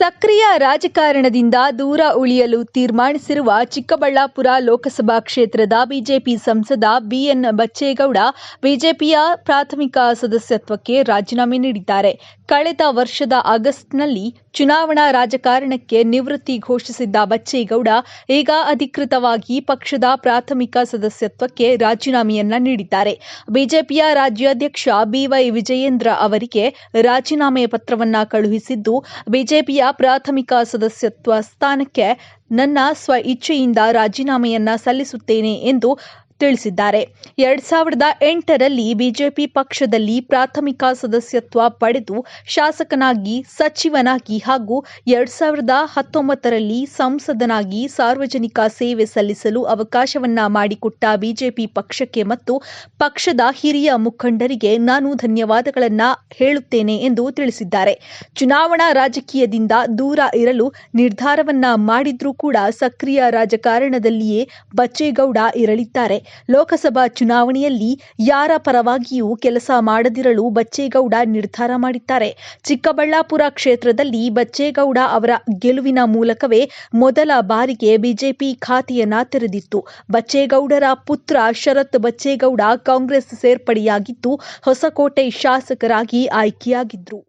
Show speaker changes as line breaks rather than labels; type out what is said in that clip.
ಸಕ್ರಿಯ ರಾಜಕಾರಣದಿಂದ ದೂರ ಉಳಿಯಲು ತೀರ್ಮಾನಿಸಿರುವ ಚಿಕ್ಕಬಳ್ಳಾಪುರ ಲೋಕಸಭಾ ಕ್ಷೇತ್ರದ ಬಿಜೆಪಿ ಸಂಸದ ಬಿಎನ್ ಬಚ್ಚೇಗೌಡ ಬಿಜೆಪಿಯ ಪ್ರಾಥಮಿಕ ಸದಸ್ಯತ್ವಕ್ಕೆ ರಾಜೀನಾಮೆ ನೀಡಿದ್ದಾರೆ. ಕಳೆದ ವರ್ಷದ ಆಗಸ್ಟ್ನಲ್ಲಿ ಚುನಾವಣಾ ರಾಜಕಾರಣಕ್ಕೆ ನಿವೃತ್ತಿ ಘೋಷಿಸಿದ್ದ ಬಚ್ಚೇಗೌಡ ಈಗ ಅಧಿಕೃತವಾಗಿ ಪಕ್ಷದ ಪ್ರಾಥಮಿಕ ಸದಸ್ಯತ್ವಕ್ಕೆ ರಾಜೀನಾಮೆಯನ್ನ ನೀಡಿದ್ದಾರೆ. ಬಿಜೆಪಿಯ ರಾಜ್ಯಾಧ್ಯಕ್ಷ ಬಿವೈ ವಿಜಯೇಂದ್ರ ಅವರಿಗೆ ರಾಜೀನಾಮೆ ಪತ್ರವನ್ನ ಕಳುಹಿಸಿದ್ದು, ಬಿಜೆಪಿಯ ಪ್ರಾಥಮಿಕ ಸದಸ್ಯತ್ವ ಸ್ಥಾನಕ್ಕೆ ನನ್ನ ಸ್ವ ಇಚ್ಛೆಯಿಂದ ರಾಜೀನಾಮೆಯನ್ನ ಸಲ್ಲಿಸುತ್ತೇನೆ ಎಂದು ತಿಳಿಸಿದ್ದಾರೆ. 2008ರಲ್ಲಿ ಬಿಜೆಪಿ ಪಕ್ಷದಲ್ಲಿ ಪ್ರಾಥಮಿಕ ಸದಸ್ಯತ್ವ ಪಡೆದು ಶಾಸಕನಾಗಿ, ಸಚಿವನಾಗಿ ಹಾಗೂ 2019ರಲ್ಲಿ ಸಂಸದನಾಗಿ ಸಾರ್ವಜನಿಕ ಸೇವೆ ಸಲ್ಲಿಸಲು ಅವಕಾಶವನ್ನ ಮಾಡಿಕೊಟ್ಟ ಬಿಜೆಪಿ ಪಕ್ಷಕ್ಕೆ ಮತ್ತು ಪಕ್ಷದ ಹಿರಿಯ ಮುಖಂಡರಿಗೆ ನಾನು ಧನ್ಯವಾದಗಳನ್ನ ಹೇಳುತ್ತೇನೆ ಎಂದು ತಿಳಿಸಿದ್ದಾರೆ. ಚುನಾವಣಾ ರಾಜಕೀಯದಿಂದ ದೂರ ಇರಲು ನಿರ್ಧಾರವನ್ನ ಮಾಡಿದ್ರೂ ಕೂಡ ಸಕ್ರಿಯ ರಾಜಕಾರಣದಲ್ಲಿಯೇ ಬಚ್ಚೇಗೌಡ ಇರಲಿದ್ದಾರೆ. ಲೋಕಸಭಾ ಚುನಾವಣೆಯಲ್ಲಿ ಯಾರ ಪರವಾಗಿಯೂ ಕೆಲಸ ಮಾಡದಿರಲು ಬಚ್ಚೇಗೌಡ ನಿರ್ಧಾರ ಮಾಡಿದ್ದಾರೆ. ಚಿಕ್ಕಬಳ್ಳಾಪುರ ಕ್ಷೇತ್ರದಲ್ಲಿ ಬಚ್ಚೇಗೌಡ ಅವರ ಗೆಲುವಿನ ಮೂಲಕವೇ ಮೊದಲ ಬಾರಿಗೆ ಬಿಜೆಪಿ ಖಾತೆಯನ್ನ ತೆರೆದಿತ್ತು. ಬಚ್ಚೇಗೌಡರ ಪುತ್ರ ಶರತ್ ಬಚ್ಚೇಗೌಡ ಕಾಂಗ್ರೆಸ್ ಸೇರ್ಪಡೆಯಾಗಿದ್ದು, ಹೊಸಕೋಟೆ ಶಾಸಕರಾಗಿ ಆಯ್ಕೆಯಾಗಿದ್ರು.